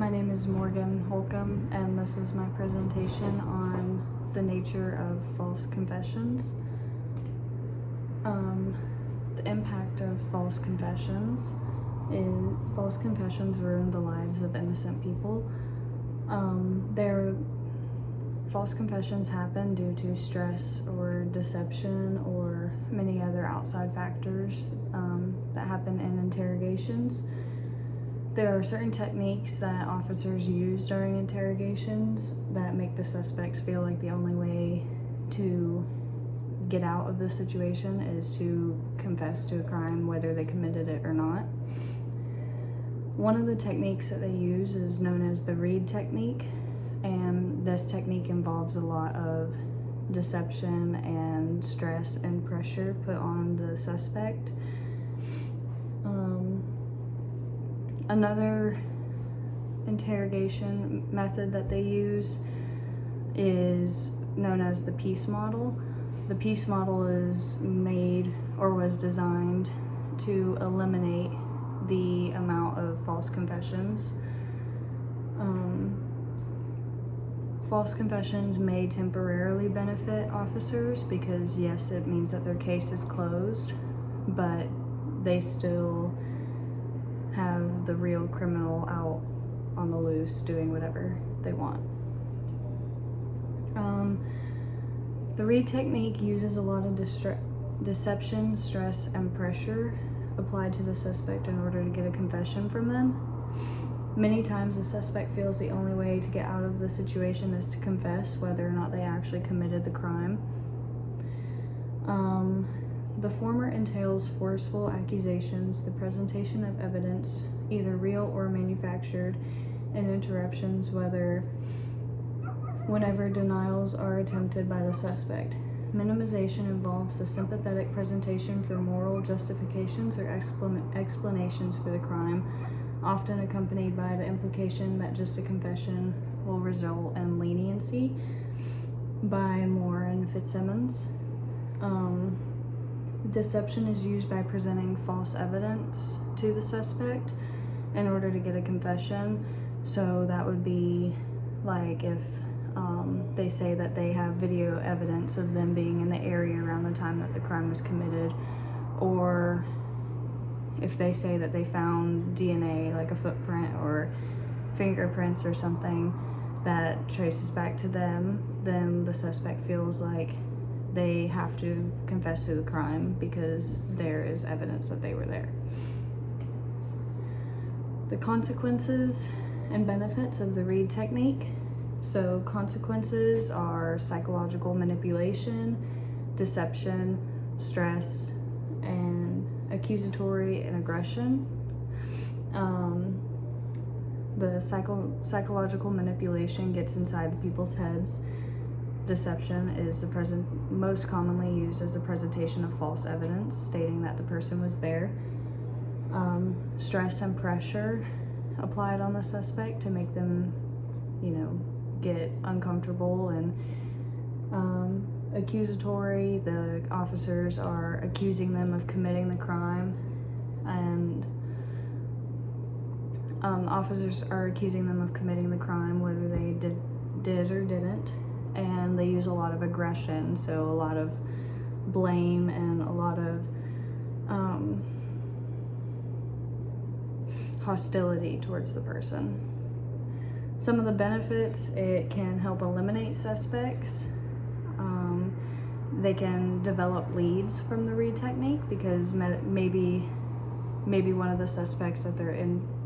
My name is Morgan Holcomb, and this is my presentation on the nature of false confessions. The impact of false confessions ruin the lives of innocent people. False confessions happen due to stress or deception or many other outside factors that happen in interrogations. There are certain techniques that officers use during interrogations that make the suspects feel like the only way to get out of the situation is to confess to a crime, whether they committed it or not. One of the techniques that they use is known as the Reid technique, and this technique involves a lot of deception and stress and pressure put on the suspect. Another interrogation method that they use is known as the Peace Model. The Peace Model is made or was designed to eliminate the amount of false confessions. False confessions may temporarily benefit officers because, yes, it means that their case is closed, but they still have the real criminal out on the loose doing whatever they want. The Reid technique uses a lot of deception, stress, and pressure applied to the suspect in order to get a confession from them. Many times the suspect feels the only way to get out of the situation is to confess, whether or not they actually committed the crime. The former entails forceful accusations, the presentation of evidence, either real or manufactured, and interruptions whenever denials are attempted by the suspect. Minimization involves the sympathetic presentation for moral justifications or explanations for the crime, often accompanied by the implication that just a confession will result in leniency, by Moore and Fitzsimmons. Deception is used by presenting false evidence to the suspect in order to get a confession. So that would be like if they say that they have video evidence of them being in the area around the time that the crime was committed, or if they say that they found DNA, like a footprint or fingerprints or something that traces back to them, then the suspect feels like they have to confess to the crime because there is evidence that they were there. The consequences and benefits of the Reid technique. So consequences are psychological manipulation, deception, stress, and accusatory and aggression. The psychological manipulation gets inside the people's heads. Deception is most commonly used as a presentation of false evidence, stating that the person was there. Stress and pressure applied on the suspect to make them, get uncomfortable, and accusatory, the officers are accusing them of committing the crime, and officers are accusing them of committing the crime whether they did or didn't, and they use a lot of aggression, so a lot of blame and a lot of hostility towards the person. Some of the benefits: it can help eliminate suspects. They can develop leads from the Reid technique because maybe one of the suspects that they're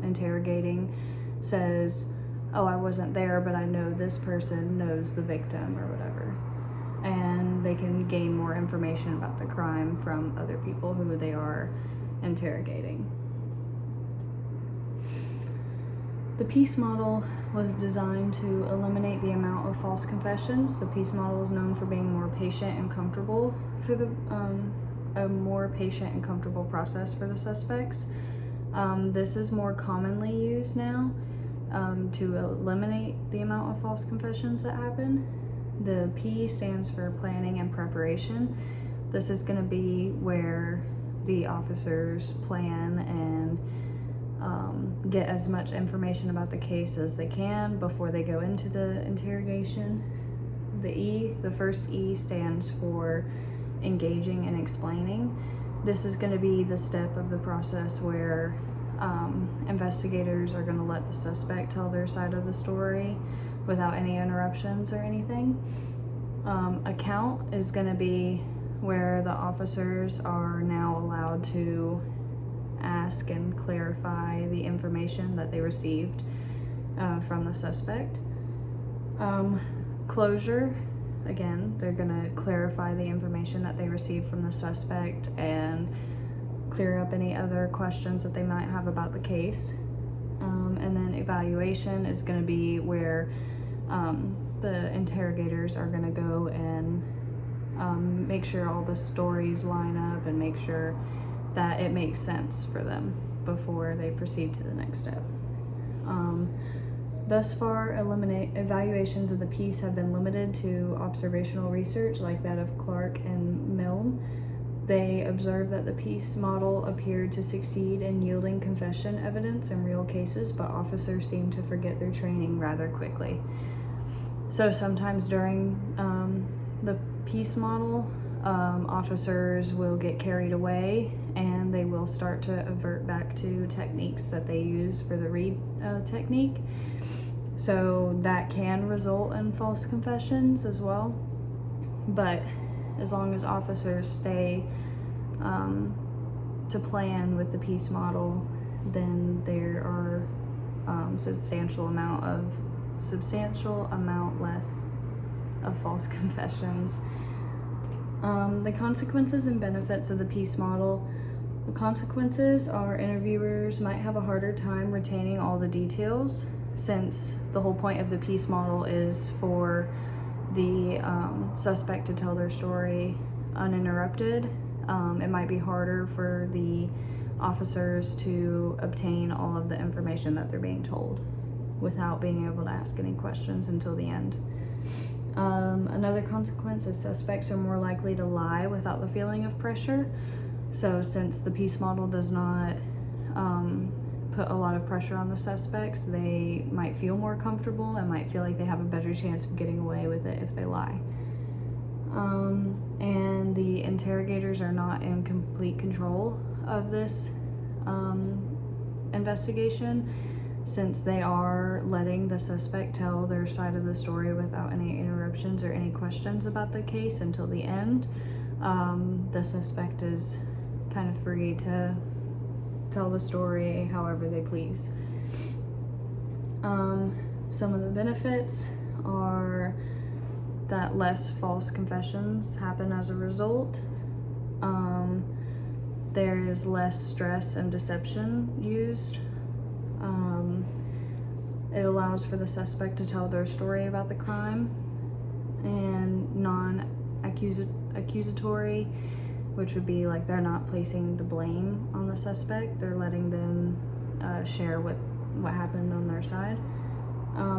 interrogating says, "Oh, I wasn't there, but I know this person knows the victim," or whatever. And they can gain more information about the crime from other people who they are interrogating. The Peace Model was designed to eliminate the amount of false confessions. The Peace Model is known for being more patient and comfortable for a more patient and comfortable process for the suspects. This is more commonly used now to eliminate the amount of false confessions that happen. The P stands for planning and preparation. This is going to be where the officers plan and get as much information about the case as they can before they go into the interrogation. The first E stands for engaging and explaining. This is going to be the step of the process where investigators are going to let the suspect tell their side of the story without any interruptions or anything. Account is going to be where the officers are now allowed to ask and clarify the information that they received from the suspect. Closure, again, they're going to clarify the information that they received from the suspect and clear up any other questions that they might have about the case. And then evaluation is going to be where the interrogators are going to go and make sure all the stories line up and make sure that it makes sense for them before they proceed to the next step. Thus far, evaluations of the piece have been limited to observational research like that of Clark and Milne. They observed that the piece model appeared to succeed in yielding confession evidence in real cases, but officers seemed to forget their training rather quickly. So sometimes during the piece model, officers will get carried away and they will start to avert back to techniques that they use for the Reid technique. So that can result in false confessions as well. But as long as officers stay to plan with the piece model, then there are substantial amount less of false confessions. The consequences and benefits of the piece model. The consequences are interviewers might have a harder time retaining all the details, since the whole point of the piece model is for the suspect to tell their story uninterrupted. It might be harder for the officers to obtain all of the information that they're being told without being able to ask any questions until the end. Another consequence is suspects are more likely to lie without the feeling of pressure. So since the piece model does not put a lot of pressure on the suspects, they might feel more comfortable and might feel like they have a better chance of getting away with it if they lie. And the interrogators are not in complete control of this investigation, since they are letting the suspect tell their side of the story without any interruptions or any questions about the case until the end. The suspect is kind of free to tell the story however they please. Some of the benefits are that less false confessions happen as a result. There is less stress and deception used. It allows for the suspect to tell their story about the crime, and non-accusatory, which would be like they're not placing the blame on the suspect, they're letting them share what happened on their side.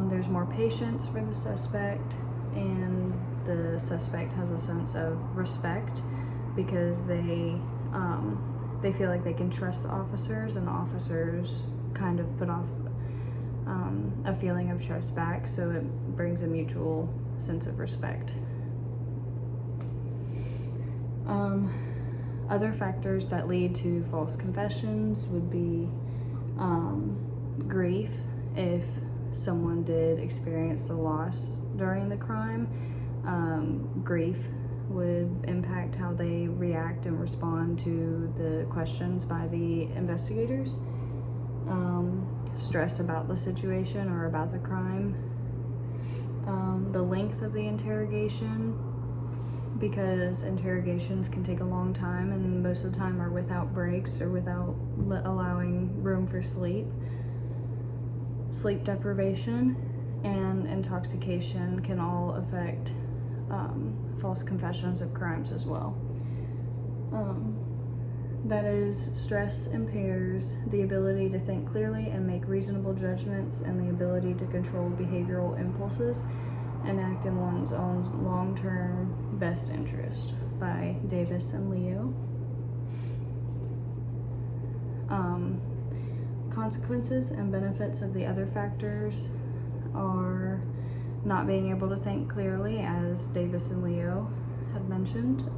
There's more patience for the suspect, and the suspect has a sense of respect because they feel like they can trust the officers, and the officers kind of put off a feeling of trust back, so it brings a mutual sense of respect. Other factors that lead to false confessions would be grief. If someone did experience the loss during the crime, grief would impact how they react and respond to the questions by the investigators. Stress about the situation or about the crime. The length of the interrogation, because interrogations can take a long time and most of the time are without breaks or without allowing room for sleep. Sleep deprivation and intoxication can all affect false confessions of crimes as well. That is, stress impairs the ability to think clearly and make reasonable judgments, and the ability to control behavioral impulses and act in one's own long-term best interest, by Davis and Leo. consequences and benefits of the other factors are not being able to think clearly, as Davis and Leo had mentioned.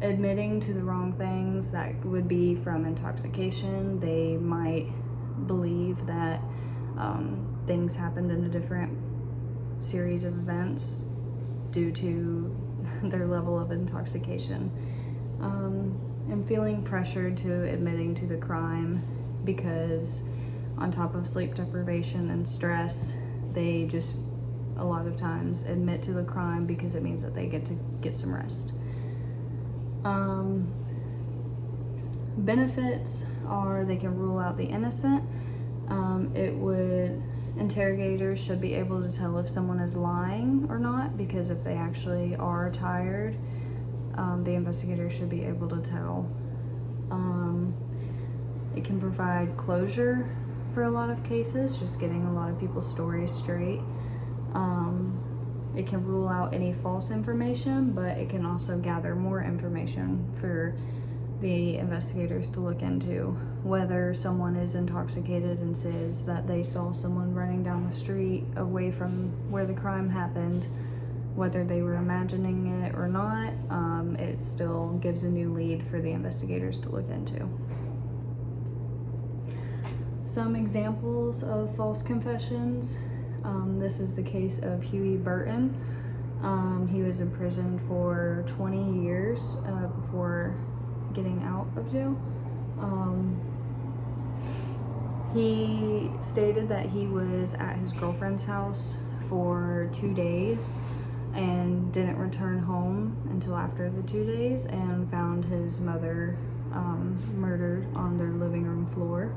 Admitting to the wrong things, that would be from intoxication. They might believe that things happened in a different series of events due to their level of intoxication. And feeling pressured to admitting to the crime because on top of sleep deprivation and stress, they just a lot of times admit to the crime because it means that they get to get some rest. Benefits are they can rule out the innocent. Interrogators should be able to tell if someone is lying or not, because if they actually are tired, the investigator should be able to tell. It can provide closure for a lot of cases, just getting a lot of people's stories straight. It can rule out any false information, but it can also gather more information for the investigators to look into. Whether someone is intoxicated and says that they saw someone running down the street away from where the crime happened, whether they were imagining it or not, it still gives a new lead for the investigators to look into. Some examples of false confessions. This is the case of Huey Burton. He was imprisoned for 20 years before getting out of jail. He stated that he was at his girlfriend's house for 2 days and didn't return home until after the 2 days, and found his mother murdered on their living room floor.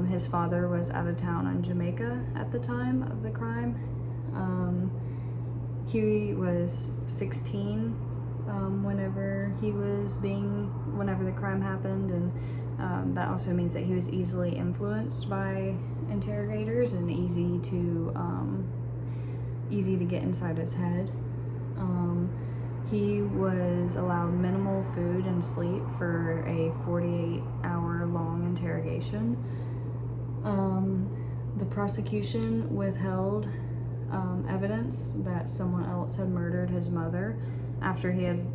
His father was out of town in Jamaica at the time of the crime. Huey was 16 whenever the crime happened, and that also means that he was easily influenced by interrogators and easy to get inside his head. He was allowed minimal food and sleep for a 48-hour long interrogation. The prosecution withheld evidence that someone else had murdered his mother after he had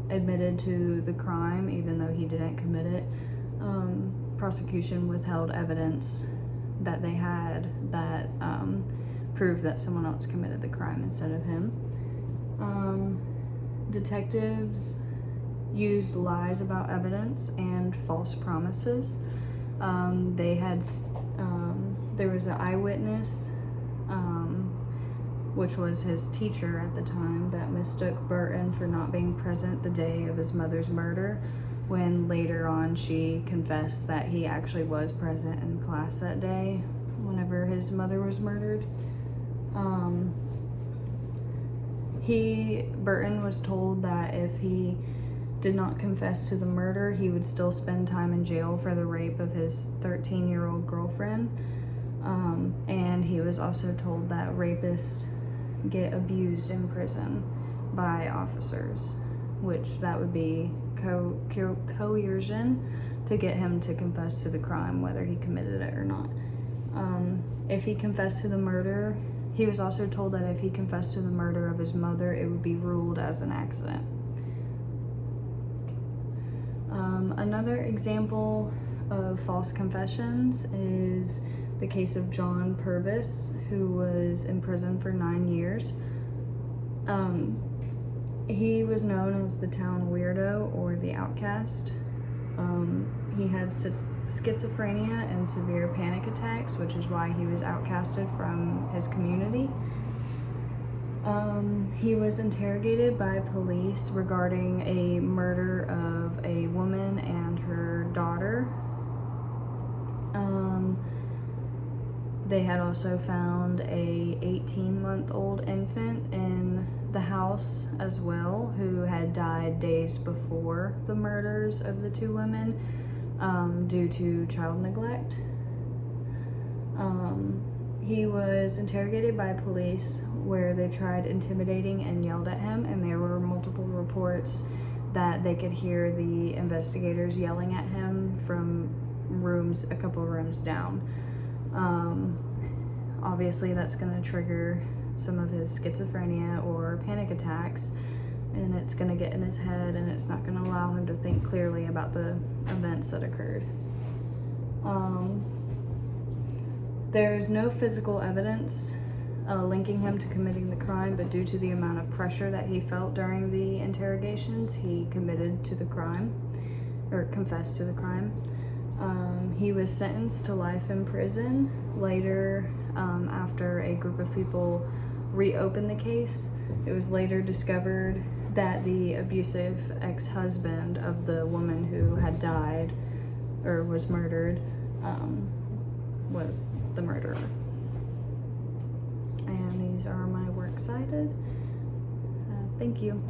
admitted to the crime, even though he didn't commit it. Prosecution withheld evidence that they had that proved that someone else committed the crime instead of him. Detectives used lies about evidence and false promises. There was an eyewitness, which was his teacher at the time, that mistook Burton for not being present the day of his mother's murder, when later on she confessed that he actually was present in class that day whenever his mother was murdered. Burton was told that if he did not confess to the murder, he would still spend time in jail for the rape of his 13-year-old girlfriend. And he was also told that rapists get abused in prison by officers, which that would be coercion to get him to confess to the crime, whether he committed it or not. If he confessed to the murder, he was also told that if he confessed to the murder of his mother, it would be ruled as an accident. Another example of false confessions is the case of John Purvis, who was in prison for 9 years. He was known as the town weirdo or the outcast. He had schizophrenia and severe panic attacks, which is why he was outcasted from his community. He was interrogated by police regarding a murder of a woman and her daughter. They had also found a 18-month-old infant in the house as well, who had died days before the murders of the two women due to child neglect. He was interrogated by police where they tried intimidating and yelled at him, and there were multiple reports that they could hear the investigators yelling at him from a couple rooms down. Obviously that's going to trigger some of his schizophrenia or panic attacks, and it's going to get in his head, and it's not going to allow him to think clearly about the events that occurred. There's no physical evidence linking him to committing the crime, but due to the amount of pressure that he felt during the interrogations, he committed to the crime, or confessed to the crime. He was sentenced to life in prison. Later, after a group of people reopened the case, it was later discovered that the abusive ex-husband of the woman who had died or was murdered was the murderer. And these are my works cited. Thank you.